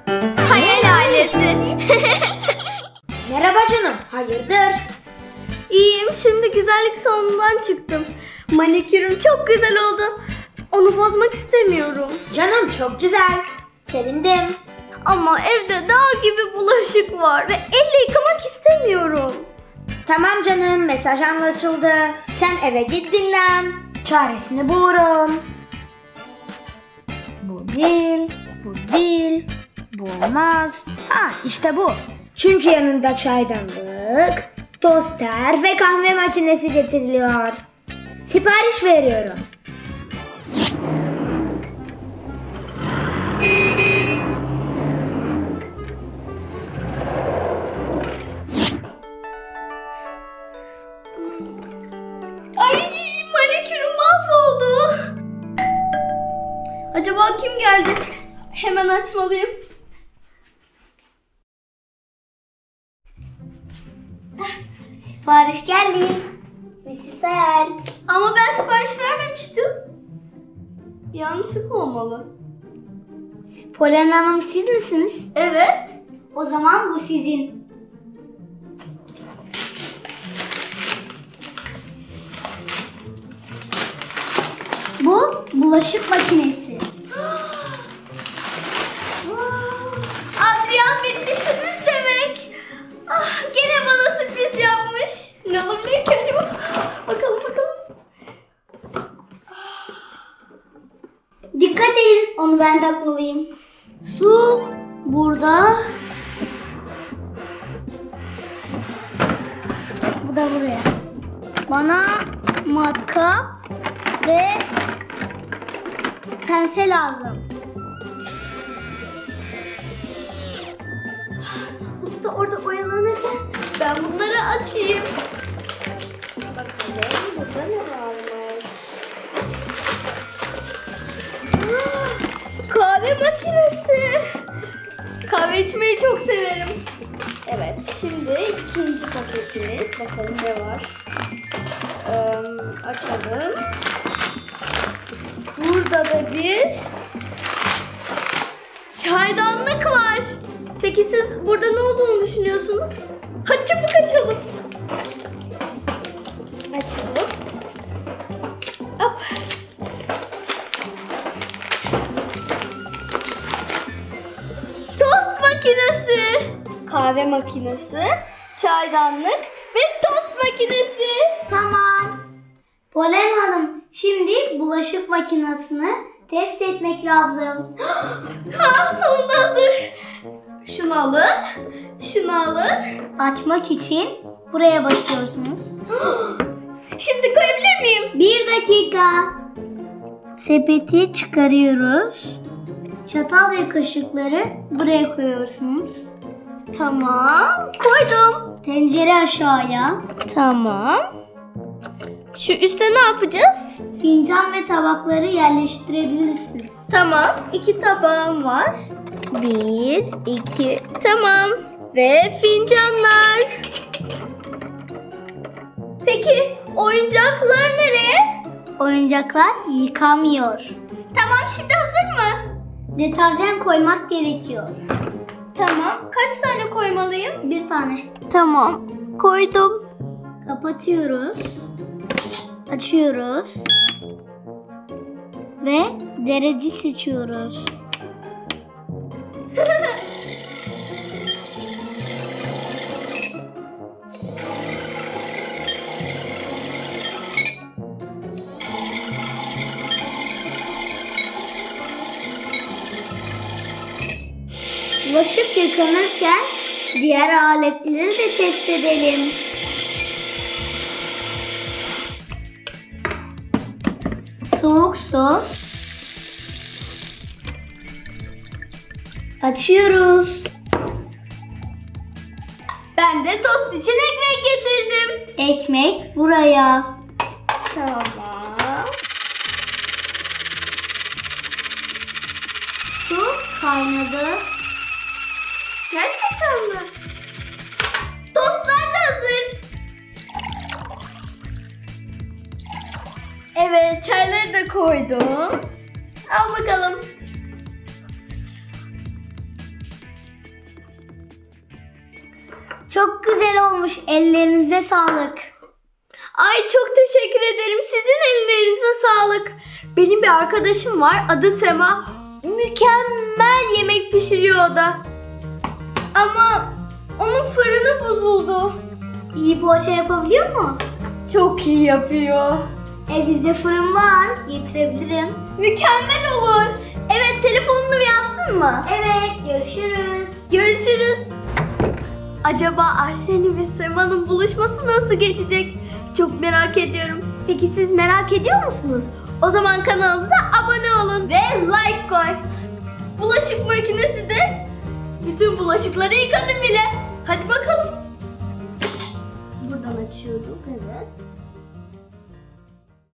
Hayal Ailesi. Merhaba canım, hayırdır? İyiyim, şimdi güzellik salonundan çıktım. Manikürüm çok güzel oldu. Onu bozmak istemiyorum. Canım çok güzel, sevindim. Ama evde dağ gibi bulaşık var ve elle yıkamak istemiyorum. Tamam canım, mesaj anlaşıldı. Sen eve git dinlen. Çaresini bulurum. Bu değil, bu değil, bu olmaz. Ha, işte bu. Çünkü yanında çaydanlık, toster ve kahve makinesi getiriliyor. Sipariş veriyorum. Ay, manikürüm mahvoldu. Acaba kim geldi? Hemen açmalıyım. Sipariş geldi. Mrs. Hayal. Ama ben sipariş vermemiştim. Yanlışlık olmalı. Polen Hanım siz misiniz? Evet. O zaman bu sizin. Bu bulaşık makinesi. Adrian beni düşünmüş demek. Ah, gene bana sürpriz yapmış. Ne olabilir ki acaba? Bakalım. Dikkat edin, onu ben takmalıyım. Su burada. Bu da buraya. Bana matkap ve pense lazım. Usta orada oyalanırken ben bunları açayım. Bakalım burada ne varmış? Kahve makinesi. Kahve içmeyi çok severim. Evet, şimdi ikinci paketimiz. Bakalım ne var? Açalım. Burada da bir çaydanlık var. Peki siz burada ne olduğunu düşünüyorsunuz? Hadi çabuk açalım. Açalım. Hop. Tost makinesi, kahve makinesi, çaydanlık ve tost makinesi. Tamam. Polen Hanım, şimdi bulaşık makinesini test etmek lazım. Sonunda hazır. Şunu alın. Açmak için buraya basıyorsunuz. Şimdi koyabilir miyim? 1 dakika. Sepeti çıkarıyoruz. Çatal ve kaşıkları buraya koyuyorsunuz. Tamam, koydum. Tencere aşağıya. Tamam. Şu üstte ne yapacağız? Fincan ve tabakları yerleştirebilirsiniz. Tamam, 2 tabağım var. 1, 2, tamam. Ve fincanlar. Peki oyuncaklar nereye? Oyuncaklar yıkamıyor. Tamam, şimdi hazır mı? Deterjan koymak gerekiyor. Tamam, kaç tane koymalıyım? 1 tane. Tamam, koydum. Kapatıyoruz. Açıyoruz. Ve derece seçiyoruz. Bulaşık yıkanırken diğer aletleri de test edelim. Soğuk su. Açıyoruz. Ben de tost için ekmek getirdim. Ekmek buraya. Tamam. Su kaynadı. Gerçekten mi? Tostlar da hazır. Evet, çayları da koydum. Al bakalım. Çok güzel olmuş. Ellerinize sağlık. Ay çok teşekkür ederim. Sizin ellerinize sağlık. Benim bir arkadaşım var. Adı Sema. Mükemmel yemek pişiriyor o da. Ama onun fırını bozuldu. İyi poğaça yapabiliyor mu? Çok iyi yapıyor. Bizde fırın var. Getirebilirim. Mükemmel olur. Evet, telefonunu yazdın mı? Evet, görüşürüz. Görüşürüz. Acaba Arsene ve Sema'nın buluşması nasıl geçecek? Çok merak ediyorum. Peki siz merak ediyor musunuz? O zaman kanalımıza abone olun ve like koy. Bulaşık makinesi de bütün bulaşıkları yıkadı bile. Hadi bakalım. Buradan açıyorduk, evet.